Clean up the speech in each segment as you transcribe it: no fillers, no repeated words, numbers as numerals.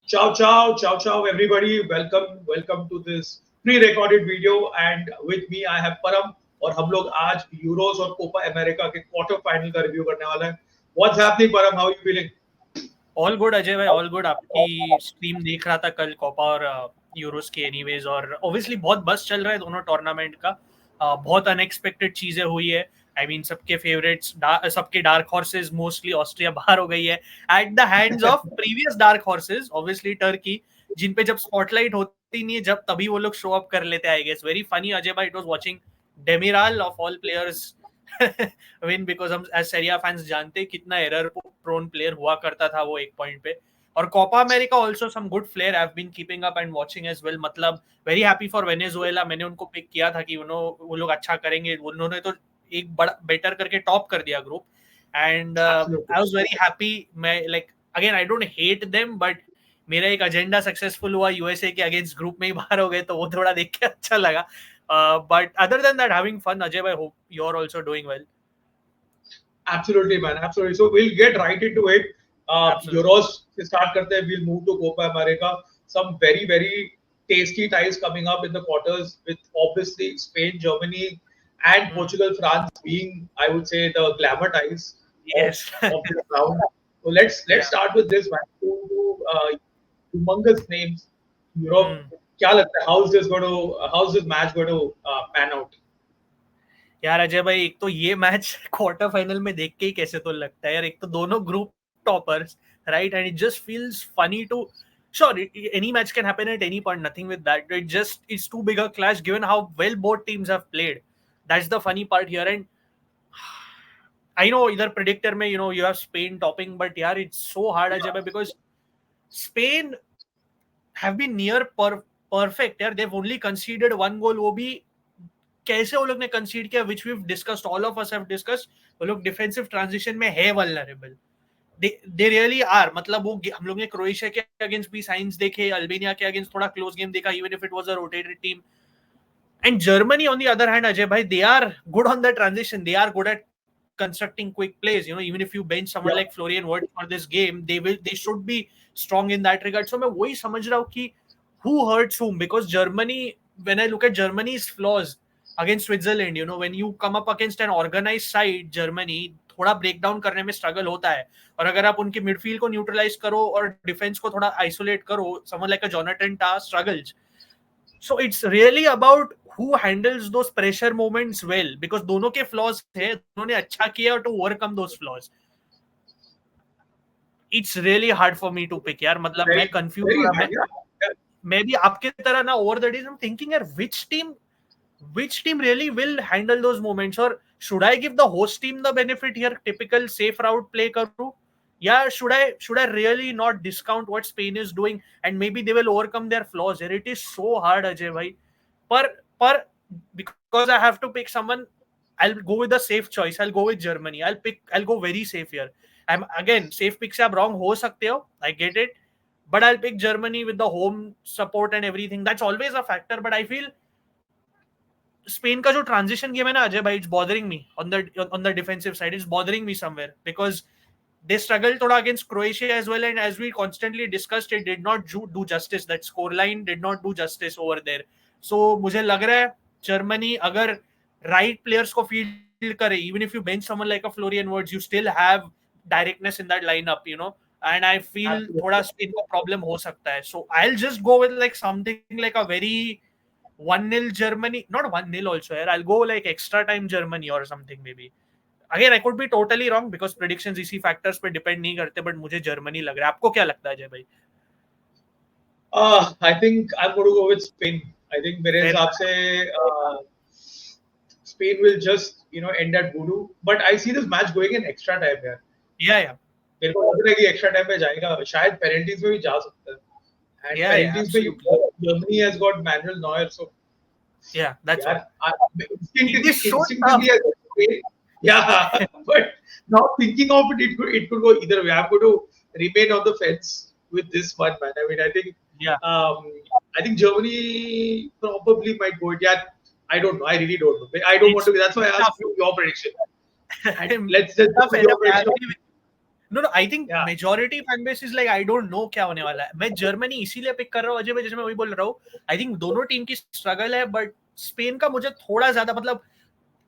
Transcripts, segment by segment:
Ciao, everybody. Welcome to this pre-recorded video. And with me, I have Param. और हम लोग आज Euros और कोपा अमेरिका के क्वार्टर फाइनल का रिव्यू करने वाला है. What's happening, Param? How are you feeling? All good Ajay भाई, ऑल गुड. आपकी स्ट्रीम देख रहा था कल कोपा और यूरोस की एनीवेज, और ऑब्वियसली बहुत बस चल रहा है दोनों टूर्नामेंट का. बहुत अनएक्सपेक्टेड चीजें हुई है. आई मीन सबके फेवरेट्स, सबके डार्क हॉर्सेस, मोस्टली ऑस्ट्रिया बाहर हो गई है at the hands of previous dark horses, obviously Turkey, जिन पे जब स्पॉटलाइट होती नहीं है जब तभी वो लोग शो अप कर लेते हैं. I guess very funny Ajay भाई, it was watching Demiral of all players win, because हम एज सेरिया फैंस जानते हैं कितना एरर प्रोन प्लेयर हुआ करता था वो एक पॉइंट पे. और Copa America also some good player I have been keeping up and watching as well. मतलब वेरी हैप्पी फॉर वेनेजुएला. मैंने उनको पिक किया था कि वो लोग अच्छा करेंगे. उन्होंने तो एक बड़ा बेटर करके टॉप कर दिया group, and I was very happy. मैं like again I don't hate them, but मेरा एक एजेंडा सक्सेसफुल हुआ. यूएसए के अगेंस्ट ग्रुप में ही बाहर हो गए, तो वो थोड़ा देख के अच्छा लगा. But other than that, having fun. Ajay, I hope you're also doing well. Absolutely, man. Absolutely. So we'll get right into it. Euros से start करते हैं. We'll move to Copa America. Some very tasty ties coming up in the quarters with obviously Spain, Germany, and Portugal, France being, I would say, the glamour ties of this round. So let's start with this, man. Two humongous names. Europe. क्या लगता है? How's this match going to pan out? यार अजय भाई, एक तो ये match quarter final में देख के ही कैसे तो लगता है यार. एक तो दोनों group toppers, right, and it just feels funny too. Sure, any match can happen at any point. Nothing with that. It's too big a clash given how well both teams have played. That's the funny part here. And I know either predictor में you have Spain topping, but yeah, it's so hard Ajay, because Spain have been near perfect. यार, they've only conceded one goal. वो भी कैसे वो लोग ने कंसीड किया, which we've discussed, all of us have discussed. वो लोग डिफेंसिव ट्रांजिशन में है वल्नरेबल. They really are. मतलब वो हम लोग ने क्रोएशिया के अगेंस्ट भी साइंस देखे, अल्बेनिया के अगेंस्ट थोड़ा क्लोज गेम देखा, even if it was a rotated team. And Germany on the other hand, Ajay bhai, they are good on the transition. They are good at constructing quick plays. Even if you bench someone like Florian Wirtz for this game, they should be strong in that regard. So मैं वही समझ रहा हूँ कि who hurts whom, because Germany, when I look at Germany's flaws against Switzerland, when you come up against an organized side, Germany थोड़ा break down करने में struggle होता है. और अगर आप उनके मिडफील्ड को न्यूट्रलाइज करो और डिफेंस को थोड़ा आइसोलेट करो, समवन लाइक अ जोनाथन टा struggles. So it's really about who handles those pressure moments well, because दोनों के flaws थे, दोनों ने अच्छा किया to overcome those flaws. It's really hard for me to pick यार. मतलब मैं confused. मैं भी आपके तरह ना over the days I'm thinking यार, which team really will handle those moments, or should I give the host team the benefit here, typical safe route play करूँ, या should I really not discount what Spain is doing and maybe they will overcome their flaws here. It is so hard Ajay bhai, पर because I have to pick someone, I'll go with the safe choice. I'll go with Germany. I'll go very safe here. I'm again safe pick से आप wrong हो सकते हो, I get it, but I'll pick Germany with the home support and everything. That's always a factor, but I feel Spain का जो transition game है ना अजय भाई, it's bothering me on the defensive side. It's bothering me somewhere because they struggled thoda against Croatia as well, and as we constantly discussed, it did not do justice. That scoreline did not do justice over there. So मुझे लग रहा है Germany अगर right players को field करे, even if you bench someone like a Florian Wirtz, you still have directness in that lineup, and I feel थोड़ा Spain को problem हो सकता है. So I'll just go with like something like a very 1-0 Germany, not 1-0 also here. I'll go like extra time Germany or something maybe. Again, I could be totally wrong because predictions इसी factors पे depend नहीं करते, but मुझे Germany लग रहा है. आपको क्या लगता है अजय भाई? I think I'm going to go with Spain. I think मेरे हिसाब से Spain will just end at voodoo. But I see this match going in extra time यार. Yeah. मेरे को लग रहा है कि extra time पे जाएगा. शायद penalties में भी जा सकता है. And penalties पे Germany has got Manuel Neuer, so yeah, that's यार, instinctively yeah, but now thinking of it, it could go either way. I'm going to remain on the fence with this one, man. I mean, I think Germany probably might go it. Yeah, I don't know. I really don't know. I don't want to. That's why I asked you your prediction. Let's just your prediction. No, I think majority fan base is like, I don't know क्या होने वाला है. मैं Germany इसीलिए pick कर रहा हूँ अजय भाई, जैसे मैं वही बोल रहा हूँ. I think दोनों टीम की स्ट्रगल है, बट स्पेन का मुझे थोड़ा ज्यादा मतलब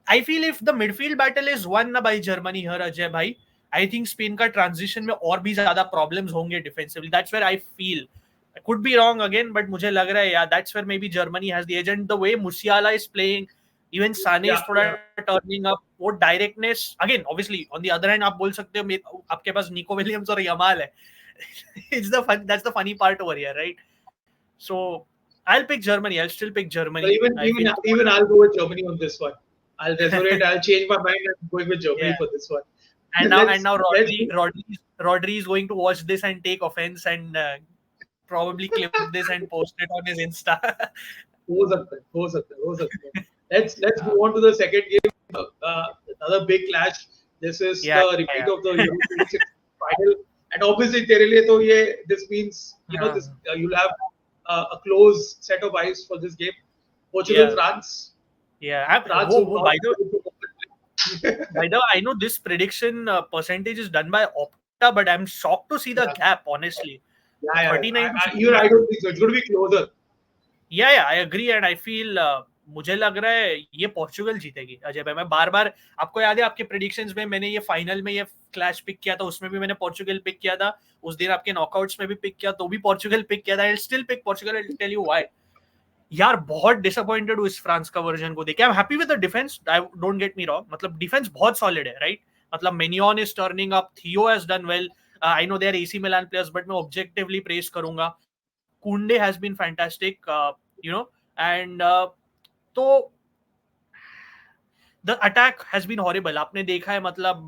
I feel if the midfield battle is won by Germany here, Ajay bhai, I think Spain का transition में और भी ज्यादा problems होंगे defensively. That's where I feel. I could be wrong again, but मुझे लग रहा है yeah, that's where maybe Germany has the edge. And the way Musiala is playing, even Sane is थोड़ा turning up, वो directness. Again, obviously, on the other hand, आप बोल सकते हो आपके पास निको विलियम्स और यमाल है. It's the fun. That's the funny part over here, right? So I'll pick Germany. I'll still pick Germany. But even I'll go with Germany on this one. I'll resurrect. I'll change my mind and going with Germany for this one. And now Rodri is going to watch this and take offense and probably clip this and post it on his Insta. हो सकता है. Let's move on to the second game. Another big clash. This is the repeat of the Euro 2016 final. And obviously, तेरे लिए तो ये this means this you'll have a close set of eyes for this game. Portugal, France. Yeah, by the way, I know this prediction percentage is done by Opta, but I'm shocked to see the gap, honestly. Yeah. 39 I don't think so. It's going to be closer. Yeah, I agree, and I feel मुझे लग रहा है ये Portugal जीतेगी अजय भाई. मैं बार आपको याद है आपके प्रेडिक्शंस में मैंने ये फाइनल में ये क्लैश पिक किया था, उसमें भी मैंने पोर्चुगल पिक किया था. उस दिन आपके नॉकआउट्स में भी पिक किया तो भी पोर्चुगल पिक किया था. I still pick Portugal. I tell you why. यार बहुत डिसअपॉइंटेड हूँ इस फ्रांस का वर्जन को देख. I am happy with the defence. I don't get me wrong, मतलब डिफेंस बहुत सॉलिड है, राइट? मतलब मेनियन is turning up, Theo has done well. I know they are AC Milan players, but मैं objectively praise करूंगा. Kounde has been fantastic, and तो the attack has been horrible. आपने देखा है, मतलब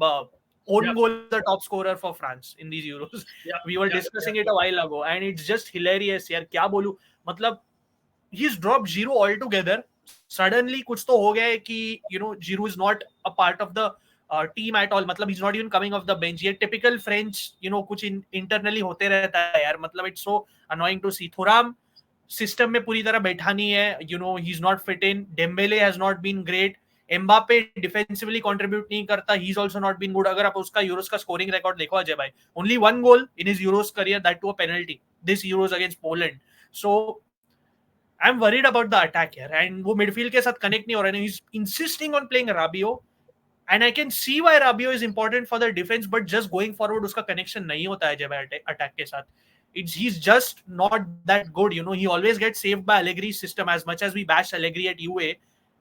own goal the top scorer for France in these Euros. We were discussing it a while ago, and it's just hilarious यार. क्या बोलूं, मतलब he's dropped Giroud altogether. Suddenly कुछ तो हो गया है कि Giroud is not a part of the team at all. मतलब he's not even coming off the bench. ये typical French कुछ internally होते रहता है यार. मतलब it's so annoying to see. Thuram system में पूरी तरह बैठा नहीं है. He's not fit in. Dembele has not been great. Mbappe defensively contribute नहीं करता. He is also not been good. अगर आप उसका यूरोस का स्कोरिंग रिकॉर्ड देखो अजय भाई, only 1 goal in his Euros career, that too a penalty, this Euros against Poland. So I am worried about the attack here, and वो midfield के साथ connect नहीं हो रहा है. He is insisting on playing Rabiot, and I can see why Rabiot is important for the defence, but just going forward उसका connection नहीं होता है अजय भाई अटैक के साथ. He's just not that good. He always gets saved by Allegri's system. As much as we bash Allegri at UA,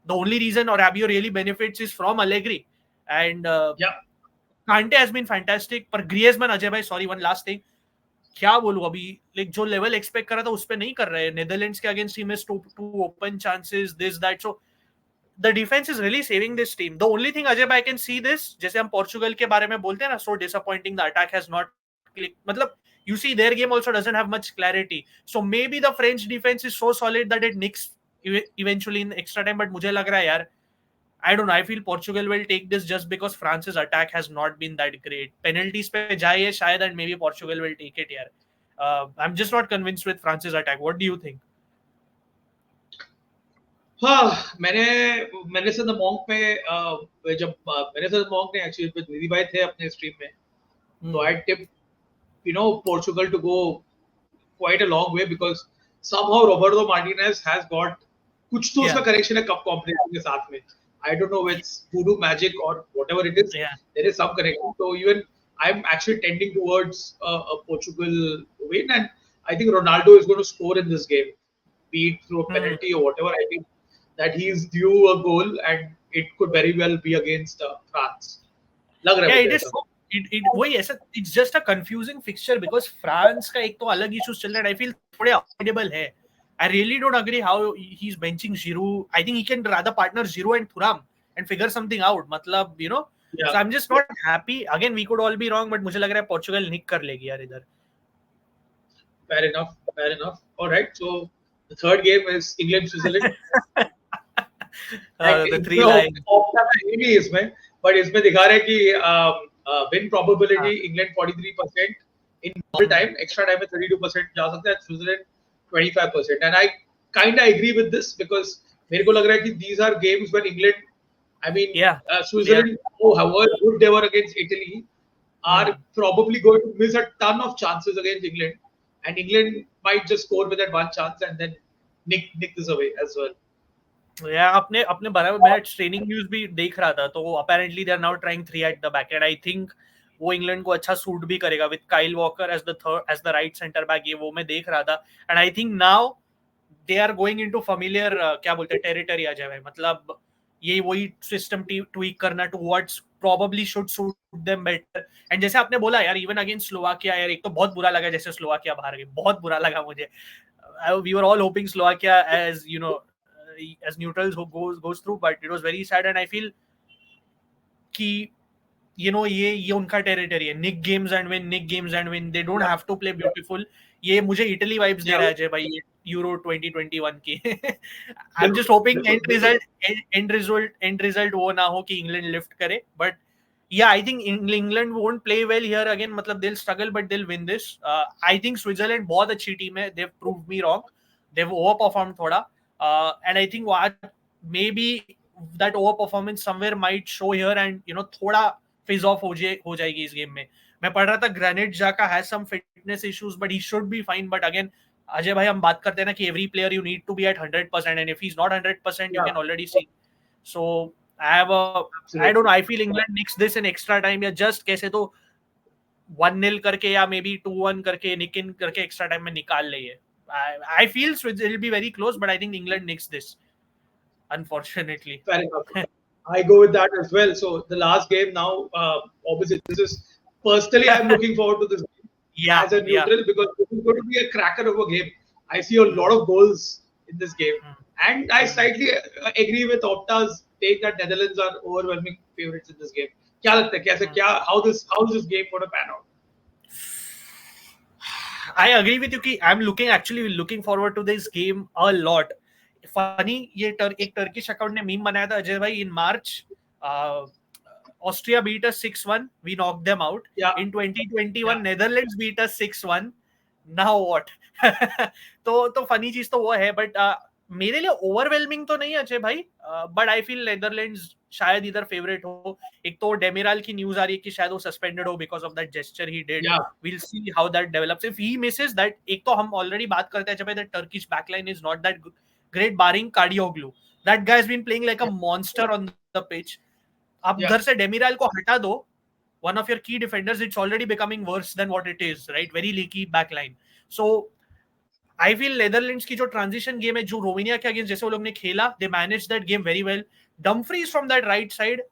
the only reason Rabiot really benefits is from Allegri. And Kante has been fantastic. पर Griezmann, Ajay भाई, sorry, one last thing. क्या बोलूं अभी, like जो level expect कर रहा था उस पे नहीं कर रहे. नेदरलैंड्स के against he missed 2 open chances, this that. So the defense is really saving this team. The only thing Ajay भाई I can see this, जैसे हम पोर्चुगल के बारे में बोलते हैं ना, so disappointing, the attack has not clicked. मतलब you see their game also doesn't have much clarity. So maybe the French defense is so solid that it nicks eventually in extra time. But मुझे लग रहा है यार, I don't know, I feel Portugal will take this just because France's attack has not been that great. Penalties पे जाए शायद, and maybe Portugal will take it यार. I'm just not convinced with France's attack. What do you think? हाँ, मैंने sir monk में जब मैंने sir monk ने एक्चुअली विद निधि भाई थे अपने स्ट्रीम में, तो आई tip Portugal to go quite a long way because somehow Roberto Martinez has got कुछ तो उसका कनेक्शन है कप कॉम्पिटिशन के साथ में. I don't know if it's voodoo magic or whatever it is. There is some connection. So even I'm actually tending towards a Portugal win, and I think Ronaldo is going to score in this game, be it through a penalty or whatever. I think that he's due a goal, and it could very well be against France. लग रहा है. It is. वही ऐसा, it's just a confusing fixture because France का एक तो अलग issues चल रहा है. I feel थोड़े avoidable है. I really don't agree how he's benching Giroud. I think he can rather partner Giroud and Thuram and figure something out. मतलब So I'm just not happy. Again, we could all be wrong, but मुझे लग रहा है Portugal निक कर लेगी यार इधर. Fair enough. All right. So the third game is England Switzerland. The three lines. इसमें, but इसमें दिखा रहे कि win probability England 43%, in normal time, extra time में 32% जा सकता है, Switzerland 25%. And I kind of agree with this because मेरे को लग रहा है कि these are games where England, I mean, Switzerland, however good they were against Italy, are probably going to miss a ton of chances against England, and England might just score with that one chance and then nick this away as well. या अपने अपने बराबर मैं training news भी देख रहा था तो apparently they are now trying 3 at the back end I think वो इंग्लैंड को अच्छा सूट भी करेगा with Kyle Walker as the third as the right centre back ये वो मैं देख रहा था and I think now they are going into familiar क्या बोलते हैं टेरिटरी आ जाए मतलब ये वही सिस्टम ट्वीक करना towards probably should suit them better and जैसे आपने बोला यार इवन अगेंस्ट स्लोवाकिया यार एक तो बहुत बुरा लगा जैसे स्लोवाकिया बाहर गई बहुत बुरा लगा मुझे we were all hoping Slovakia as you know as neutrals who goes through but it was very sad and I feel कि you know ये उनका टेरिटरी है nick games and win they don't have to play beautiful ये मुझे Italy vibes दे रहा है अजय भाई euro 2021 की I am just hoping and result वो ना हो कि इंग्लैंड लिफ्ट करे but yeah I think England won't play well here again मतलब they'll struggle but they'll win this I think Switzerland बहुत अच्छी टीम है they've proved me wrong they've overperformed थोड़ा and I think what maybe that overperformance somewhere might show here and you know थोड़ा फिज of हो जाएगी इस game में मैं पढ़ रहा था Granit Xhaka has some fitness issues but he should be fine but again Ajay भाई हम बात करते हैं ना कि every player you need to be at 100% and if he is not 100% you can already see so I don't know I feel England nicks this in extra time या just कैसे तो 1-0 करके या maybe 2-1 करके nick in करके extra time में निकाल ले ये I feel it will be very close but I think England nicks this unfortunately. Fair enough. I go with that as well. So the last game now, obviously this is personally I'm looking forward to this game as a neutral because this is going to be a cracker of a game. I see a lot of goals in this game, and I slightly agree with Opta's take that Netherlands are overwhelming favorites in this game. क्या लगता है कैसे क्या how is this game going to pan out? I agree with you कि I'm actually looking forward to this game a lot. Funny ये एक Turkish account ने meme बनाया था अजय भाई in March Austria beat us 6-1 we knock them out in 2021 Netherlands beat us 6-1 now what तो funny चीज तो वो है बट मेरे लिए ओवरवेलमिंग तो नहीं अजय भाई बट आई फील नेदरलैंड्स शायद इधर फेवरेट हो एक तो डेमिराल की न्यूज आ रही है कि शायद वो सस्पेंडेड हो because of that gesture he did we will see how that develops if he misses that एक तो हम ऑलरेडी बात करते हैं जब that Turkish backline is not that great barring Kadioglu. That guy has been playing like a monster on the pitch. अब उधर से डेमिराल को हटा दो one of your key defenders it's already becoming worse than what it is right very leaky back line so I feel Netherlands की जो transition game है जो रोमानिया के अगेंस्ट जैसे वो लोग ने खेला they managed that game very well Dumfries from that right side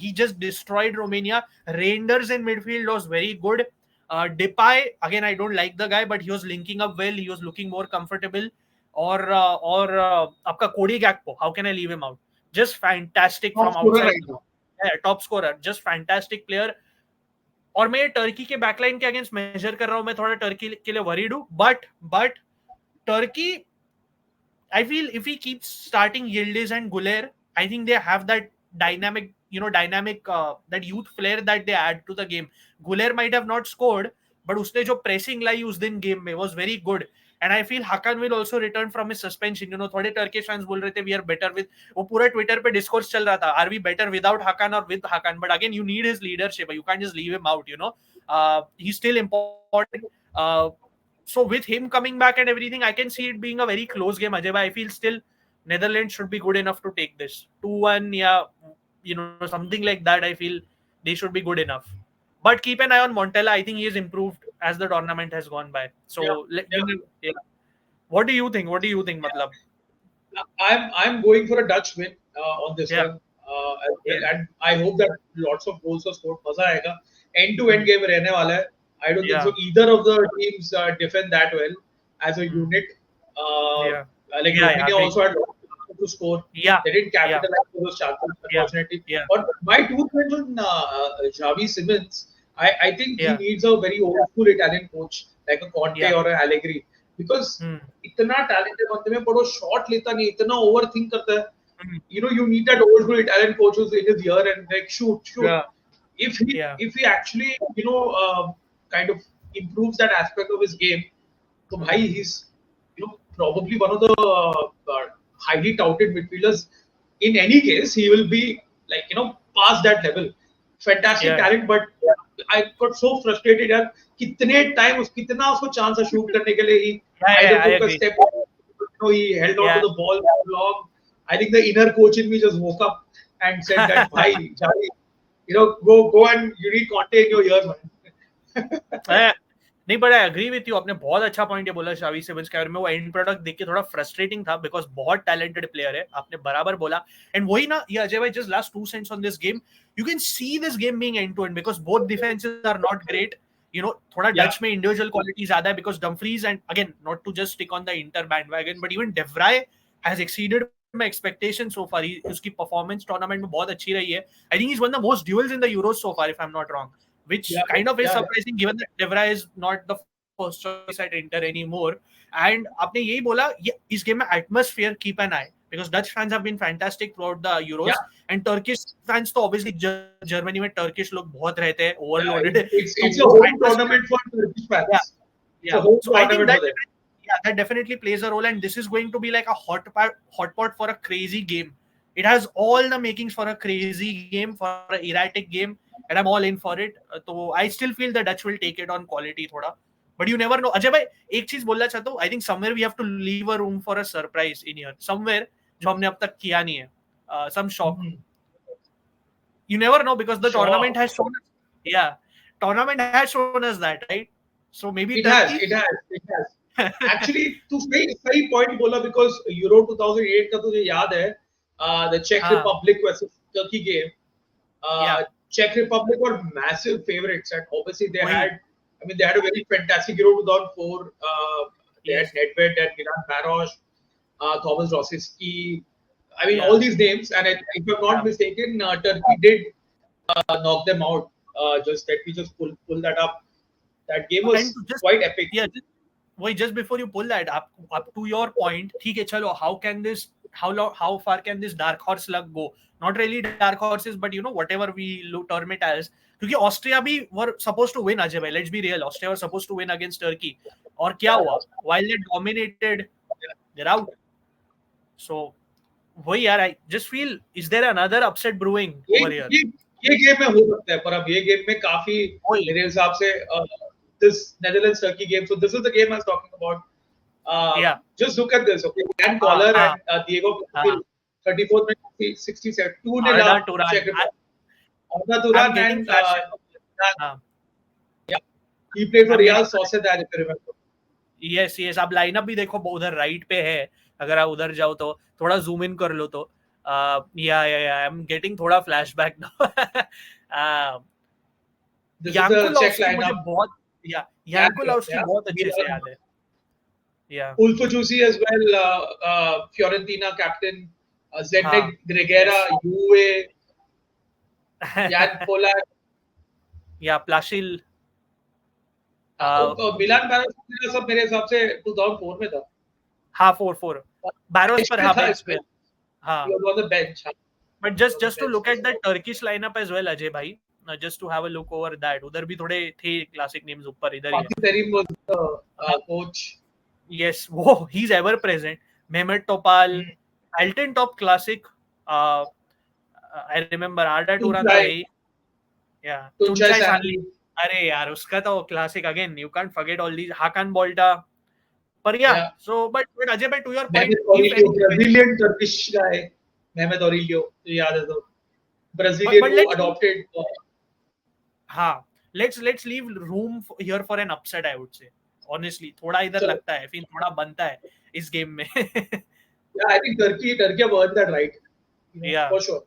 he just destroyed Romania Reinders in midfield was very good Depay again I don't like the guy but he was linking up well he was looking more comfortable और आपका Cody Gakpo how can I leave him out just fantastic from outside top scorer just fantastic player और मैं Turkey के backline के against major कर रहा हूं मैं थोड़ा टर्की के लिए वरीड हूं but Turkey I feel if he keeps starting Yildiz and Guler I think they have that dynamic that youth flair that they add to the game Guler might have not scored but उसने जो pressing लाई उस दिन game में was very good and I feel Hakan will also return from his suspension you know थोड़े Turkish fans बोल रहे थे we are better with वो पूरा Twitter पे discourse चल रहा था are we better without Hakan or with Hakan but again you need his leadership you can't just leave him out you know he's still important so with him coming back and everything I can see it being a very close game Ajay I feel still Netherlands should be good enough to take this 2-1 yeah you know something like that I feel they should be good enough but keep an eye on Montella I think he has improved as the tournament has gone by so what do you think matlab I'm going for a Dutch win on this one and I hope that lots of goals are scored maza aayega end to end game rehne wala hai I don't think so either of the teams defend that well as a unit like Romania also had to score they didn't capitalize on those chances unfortunately but my 2 friends on Xavi Simons I think he needs a very old school Italian coach like a Conte or a Allegri because इतना talented बंदे में पड़ो shot लेता नहीं इतना overthink करता है you know you need that old school Italian coach who's in his ear and like shoot if he actually you know kind of improves that aspect of his game so bhai he's you know probably one of the highly touted midfielders in any case he will be like you know past that level fantastic talent but I got so frustrated यार, कितना उसको chance है shoot करने के लिए, he either I took a agree. step, he held on to the ball too long. I think the inner coach in me just woke up and said that bhai Jai, go and you need Conte in your ear man. नहीं, but I agree with you. आपने बहुत अच्छा point ये बोला शावी Simmons के बारे में. वो एंड प्रोडक्ट देख के थोड़ा फ्रस्ट्रेटिंग था बिकॉज बहुत टैलेंटेड प्लेयर है. आपने बराबर बोला. एंड वही ना, ये अजय भाई, just last 2 cents on this game, you can see this game being end to end because both defences are not great. थोड़ा डच में इंडिविजुअल क्वालिटी ज्यादा है because Dumfries and again not to just stick on the Inter bandwagon but even de Vrij has exceeded my expectation so far. उसकी performance tournament में बहुत अच्छी रही है. I think he's won the most duels in the Euros so far, if I'm not wrong, which kind of is surprising given that Devra is not the first choice at Inter anymore. And आपने यही बोला, इस game में atmosphere keep an eye because Dutch fans have been fantastic throughout the Euros and Turkish fans तो obviously Germany में Turkish लोग बहुत रहते हैं, overloaded. It's a home tournament for Turkish fans. Yeah. So I think that definitely plays a role, and this is going to be like a hot pot for a crazy game. It has all the makings for a crazy game, for an erratic game, and I'm all in for it. So I still feel the Dutch will take it on quality thoda, but you never know. Ajay bhai, एक चीज बोलना चाहता हूँ. I think somewhere we have to leave a room for a surprise in here. Somewhere जो हमने अब तक किया नहीं है. Some shock. You never know because the tournament has shown us. Yeah, tournament has shown us that, right? So maybe it has. Actually, तू सही point बोला because Euro 2008 का तुझे याद है, the Czech Republic versus Turkey game. Czech Republic were massive favorites, and obviously they had a very fantastic Euro 2004. They had Nedved and Milan Baros, Thomas Rosicki. I mean, all these names, and if I'm not mistaken, Turkey did knock them out. Let me just pull that up. That game was quite epic. Yeah. Wait, just before you pull that up to your point, ठीक है, चलो, how far can this dark horse luck go? Not really dark horses, but whatever we term it as, क्योंकि Austria भी were supposed to win. Ajay भाई, let's be real, Austria was supposed to win against Turkey, और क्या हुआ? While they dominated, they're out. So वही यार, I just feel, is there another upset brewing over here? ये game में हो सकता है, पर अब ये गेम में काफी मेरे हिसाब से this Netherlands Turkey game. So this is the game I was talking about. Just look at this. Okay, Dan Collar and Diego 34th minute, 67. 2-0 up. Czech Republic. Arda Turan and he played for Real Sociedad, if you remember. Yes. आप lineup भी देखो, उधर right पे है. अगर आप उधर जाओ तो थोड़ा जूम इन कर लो तो आई एम गेटिंग थोड़ा फ्लैशबैक नाउ. यानकुलावस्की मुझे बहुत Yankulovsky बहुत अच्छे से याद है. Ulfujusi as well, Fiorentina captain, Zdeněk Gregera, Juve, Jan Polak, Plašil. मिलान बैरोस सब मेरे हिसाब से 2004 में था. हाँ, 4 बैरोस पर बेंच पे. हाँ, he was on the bench. But just to look at that Turkish lineup as well, Ajay bhai, just to have a look over that. उधर भी थोड़े थे classic names ऊपर, इधर ही है. Terim was the coach. Yes, वो he's ever present. Mehmet Topal, Alton Top classic. I remember Arda Turan था ही. Yeah, Tunçay Sanli. अरे यार, उसका तो classic again. You can't forget all these. Hakan Bolta. But yeah. So but Ajay bhai, to your point, Brilliant Turkish guy, Mehmet Aurelio, याद है तो. Brazilian who adopted. हाँ, let's leave room here for an upset, I would say. Honestly, थोड़ा इधर लगता है, फिर थोड़ा बनता है इस गेम में. Yeah, I think Turkey have earned that right. Yeah, for sure.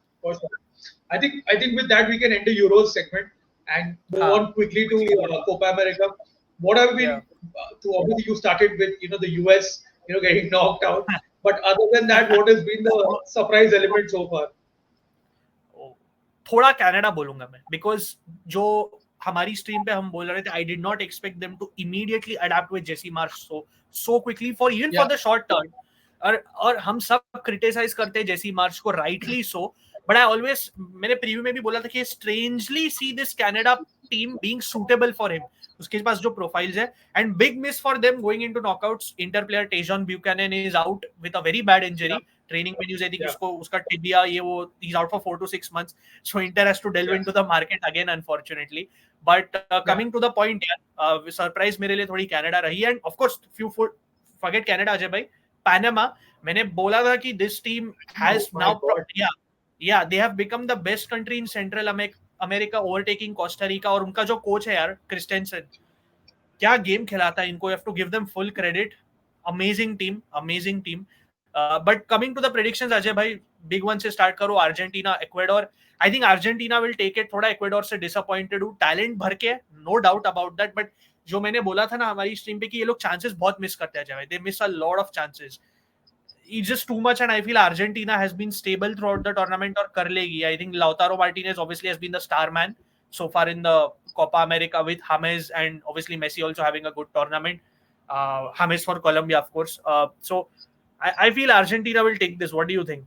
I think with that we can end the Euros segment and move on quickly to Copa America. What have been obviously you started with the US getting knocked out, but other than that, what has been the surprise element so far? थोड़ा Canada बोलूंगा मैं, because जो हमारी stream पे हम बोल रहे थे, I did not expect them to immediately adapt with Jesse Marsch so quickly for even for the short term. और हम सब क्रिटिसाइज करते हैं जेसी मार्श को, rightly so, but I always, मैंने प्रीव्यू में भी बोला था कि strangely see this Canada team being suitable for him. उसके पास जो प्रोफाइल्स है, and big miss for them going into knockouts. Inter player Tajon Buchanan is out with a very bad injury. training venues. I think Yeah. uska tibia he's out for 4 to 6 months, so Inter has to delve Yeah. into the market again, unfortunately. But coming to the point, surprise मेरे लिए थोड़ी Canada रही, and of course forget Canada, Ajay bhai, Panama. मैंने बोला था कि this team has Oh my God. yeah, they have become the best country in Central America, overtaking Costa Rica. और उनका जो कोच है यार, क्रिस्टेंसन, क्या गेम खिलाता है इनको. You have to give them full credit. Amazing team. But coming to the predictions, Ajay bhai, big one से start करो. Argentina, Ecuador. I think Argentina will take it. थोड़ा Ecuador से disappointed हूँ. Talent भर के, no doubt about that. But जो मैंने बोला था ना हमारी स्ट्रीम पे कि ये लोग chances बहुत मिस करते हैं, अजय भाई. They miss a lot of chances. It's just too much, and I feel Argentina has been stable throughout the tournament और कर लेगी. I think Lautaro Martinez obviously has been the star man so far in the Copa America with James, and obviously Messi also having a good tournament. James for Colombia, of course. So I feel Argentina will take this. What do you think?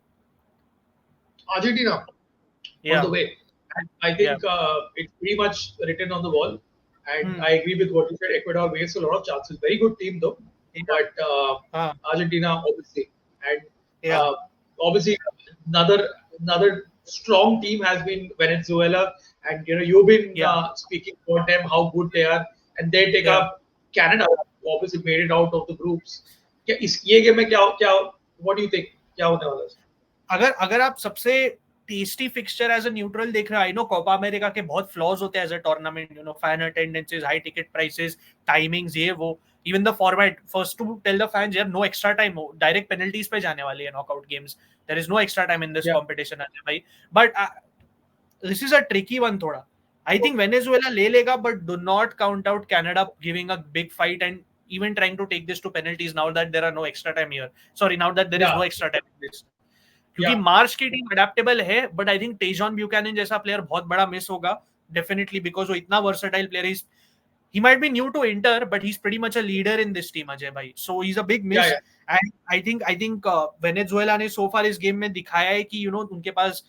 Argentina all the Yeah, way. And I yeah. think it's pretty much written on the wall. And Hmm. I agree with what you said. Ecuador wastes a lot of chances. Very good team though, Yeah. but Uh, Argentina obviously, and yeah. obviously another strong team has been Venezuela. And you've been Yeah. speaking about them, how good they are, and they take Yeah. up Canada. Obviously made it out of the groups. क्या इस ये game में क्या what do you think क्या होने वाला है? अगर आप सबसे tasty fixture as a neutral देख रहे हो, आई नो कोपा अमेरिका के बहुत फ्लॉज होते हैं as a tournament, fan attendances, high ticket prices, timings, ये वो, even the format, first to tell the fans यार no extra time, direct penalties पे जाने वाली है knockout games. There is no extra time in this Yeah. Competition भाई. But this is a tricky one थोड़ा. I think Venezuela ले लेगा, but do not count out Canada giving a big fight and even trying to take this to penalties now that there are no extra time here. Sorry, now that there is Yeah. no extra time in this. क्योंकि Yeah. मार्च की team adaptable है, but I think टेजॉन Buchanan जैसा player बहुत बड़ा miss होगा definitely, because वो इतना versatile player is. He might be new to Inter, but he's pretty much a leader in this team, Ajay bhai. So he's a big miss. Yeah. And I think Venezuela ने so far इस game में दिखाया है कि उनके पास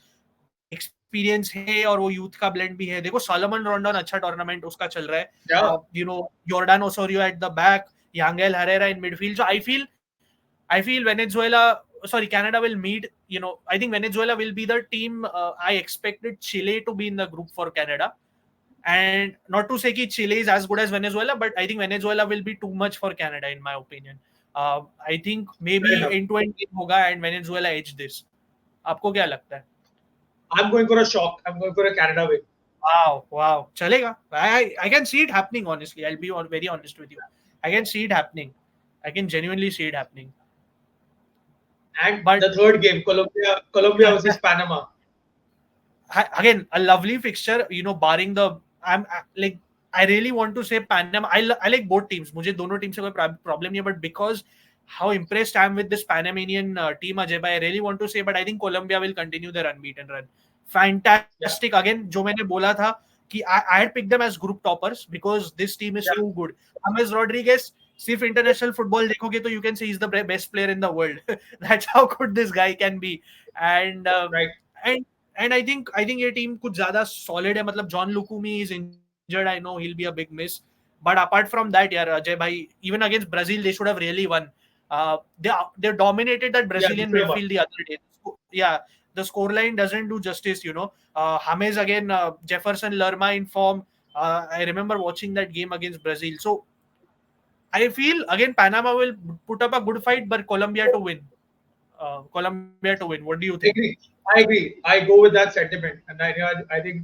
experience है और वो यूथ का ब्लेंड भी है. देखो सोलोमन रोंडन अच्छा टूर्नामेंट उसका चल रहा है. Yeah. Jordan Osorio at the back, Yangel Herrera in midfield. So I feel Venezuela, sorry, Canada will meet. I think Venezuela will be the team. I expected Chile to be in the group for Canada, and not to say that Chile is as good as Venezuela, but I think Venezuela will be too much for Canada in my opinion. I think maybe Fair enough. end-to-end game होगा and Venezuela edge this. आपको क्या लगता है? I'm going for a shock. I'm going for a Canada win. Wow, चलेगा. I can see it happening. Honestly, I'll be very honest with you. I can see it happening. I can genuinely see it happening. And But the third game, Colombia versus Panama. again, a lovely fixture. Barring the, I really want to say Panama. I like both teams. मुझे दोनों team से कोई problem नहीं है. But because how impressed I am with this Panamanian team, Ajay bhai, I really want to say. But I think Colombia will continue their unbeaten run. Fantastic. Yeah. Again, जो मैंने बोला था कि I had picked them as group toppers because this team is Yeah. too good. James Rodriguez, सिर्फ international football देखोगे तो you can say he's the best player in the world. That's how good this guy can be. And Right. and I think ये team कुछ ज्यादा solid है. मतलब John Lukumi is injured. I know he'll be a big miss. But apart from that, यार Ajay bhai, even against Brazil they should have really won. They dominated that Brazilian Yeah, midfield the other day. Yeah, the scoreline doesn't do justice. James again, Jefferson Lerma in form. I remember watching that game against Brazil. So I feel again Panama will put up a good fight, but Colombia to win. Colombia to win. What do you think? I agree. I go with that sentiment, and I think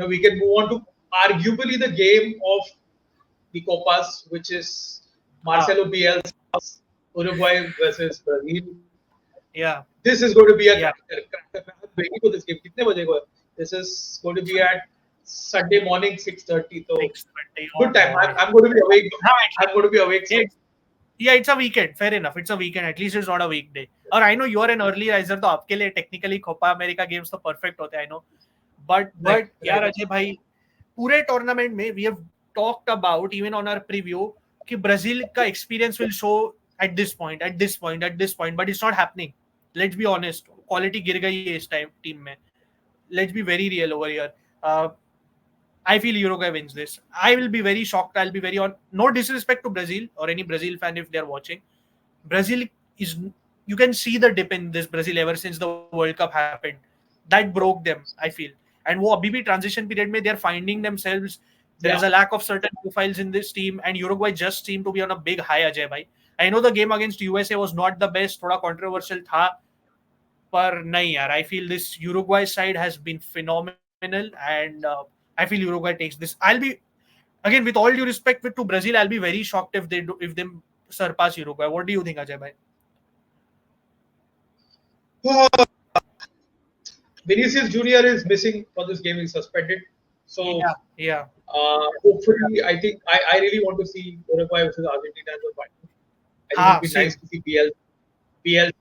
we can move on to arguably the game of the Copas, which is Marcelo Bielsa's Uruguay versus Brazil. Yeah. This is going to be a Yeah. cracker. I'm waiting for this game. कितने बजे को है? This is going to be at Sunday morning 6:30. So 6:30. good time. I'm going to be awake. No, I'm going to be awake. So. Yeah, it's a weekend. Fair enough. It's a weekend. At least it's not a weekday. Or I know you are an early riser, तो आपके लिए technically Copa America games तो perfect होते हैं. I know. But यार अजय भाई, पूरे tournament में we have talked about even on our preview कि ब्राजील का experience will show at this point, but it's not happening. Let's be honest. Quality गिर गई है इस time team में. Let's be very real over here. I feel Uruguay wins this. I will be very shocked. I'll be no disrespect to Brazil or any Brazil fan if they're watching. Brazil is you can see the dip in this Brazil ever since the World Cup happened. That broke them, I feel. And वो अभी भी transition period में they are finding themselves. There is a lack of certain profiles in this team, and Uruguay just seemed to be on a big high, Ajay bhai. I know the game against USA was not the best, थोड़ा controversial था, पर नहीं यार. I feel this Uruguay side has been phenomenal, and I feel Uruguay takes this. I'll be, again, with all due respect to Brazil, I'll be very shocked if they surpass Uruguay. What do you think, Ajay bhai? Vinicius Junior is missing for this game. He's suspended. So yeah. Hopefully, I think I really want to see Uruguay versus Argentina as a final. I think it'd be nice to see PL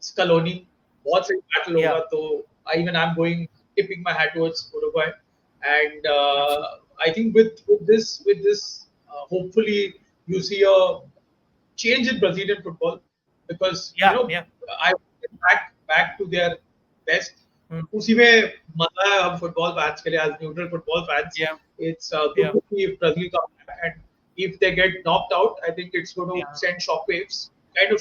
Scaloni. बहुत सही battle होगा. तो even I'm tipping my hat towards Uruguay. And I think with this, hopefully you see a change in Brazilian football, because I back to their best. उसी में मजा है हम football fans के लिए, as neutral football fans. It's good to see if Brazil come back, and if they get knocked out, I think it's going to send shockwaves, and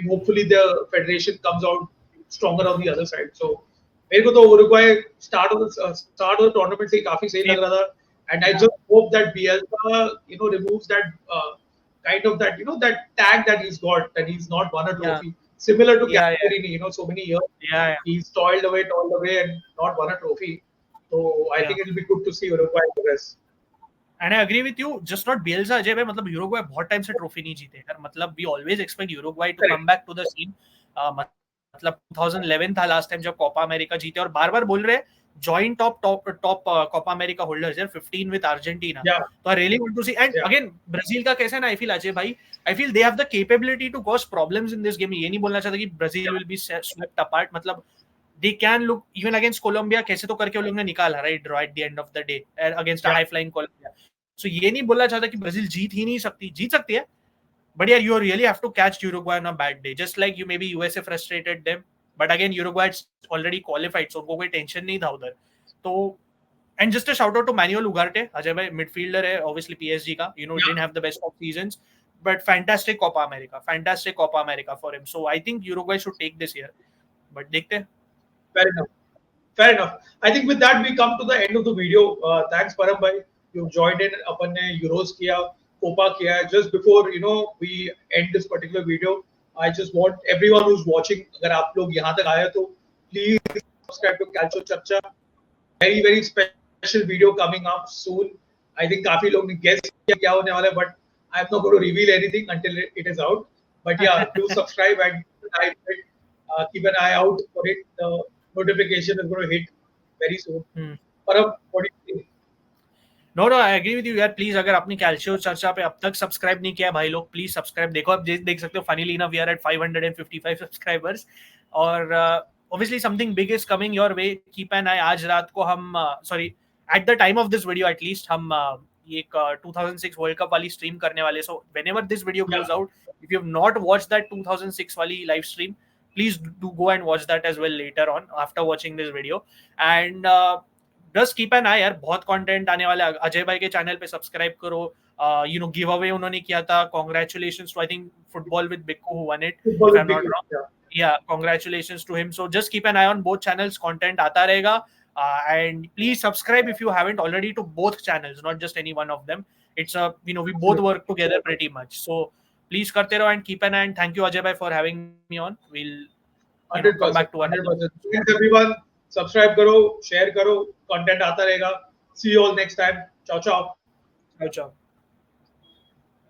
hopefully the federation comes out stronger on the other side. So मेरे को तो Uruguay start of the tournament से काफी सही लग रहा था, and I just hope that Bielsa removes that kind of that tag that he's got, that he's not won a trophy. Similar to Gasperini, so many years he's toiled away and not won a trophy. So I think it'll be good to see Uruguay progress. And I agree with you. Just not Bielsa, Ajay bhai. मतलब Uruguay बहुत time से trophy नहीं जीते यार. मतलब we always expect Uruguay to come back to the scene. मतलब 2011 था last time जब Copa America जीते, और बार-बार बोल रहे हैं joint top Copa America holders here, 15 with Argentina. So I really want to see. And again, Brazil का कैसा है ना, I feel Ajay bhai, I feel they have the capability to cause problems in this game. ये नहीं बोलना चाहता कि Brazil will be swept apart. मतलब they can look even against Colombia, कैसे तो करके वो लोग ने निकाला, right, draw at the end of the day against a high flying Colombia. So ये नहीं बोलना चाहता कि Brazil जीत ही नहीं सकती, जीत सकती है. But yeah, you really have to catch Uruguay on a bad day. Just like you maybe USA frustrated them. But again, Uruguay already qualified, so उनको कोई टेंशन नहीं था उधर. तो and just a shout out to Manuel Ugarte, Ajay bhai, midfielder है, obviously PSG का, didn't have the best of seasons, but fantastic Copa America for him. So I think Uruguay should take this year. But देखते हैं. Fair enough. I think with that we come to the end of the video. Thanks Param bhai, you joined in. अपन ने Euros किया, Copa किया. Just before we end this particular video, I just want everyone who's watching, अगर आप लोग यहाँ तक आए तो please subscribe to Calcio Charcha. Very very special video coming up soon. I think काफी लोग ने guess किया क्या होने वाला है, but I'm not going to reveal anything until it is out. But yeah, do subscribe and keep an eye out for it. The notification is going to hit very soon. Param, what do you think? No, I agree with you यार. Please, अगर आपने कैल्शियो चर्चा पे अब तक subscribe नहीं किया भाई लोग, प्लीज सब्सक्राइब. देखो आप देख सकते हो, funnily enough we are at 555 subscribers, और obviously something big is coming your way. Keep an eye. आज रात को हम at the time of this video at least हम एक 2006 वर्ल्ड कप वाली स्ट्रीम करने वाले. So whenever this video goes out, if you have not watched that 2006 वाली live stream, please do go and watch that as well later on after watching this video. And just keep an eye यार, बहुत content आने वाला है. अजय भाई के channel पे subscribe करो. गिव अवे उन्होंने किया था. Congratulations to I think Football with Bikku who won it, if I'm not wrong. Yeah, congratulations to him. So just keep an eye on both channels. Content आता रहेगा. And please subscribe if you haven't already to both channels, not just any one of them. It's we both work together pretty much. So please करते रहो and keep an eye. And thank you Ajay bhai for having me on. We'll 100%, come back to 100%. Thanks everyone. Subscribe करो, share करो, content आता रहेगा. See you all next time. Ciao ciao. Ciao ciao.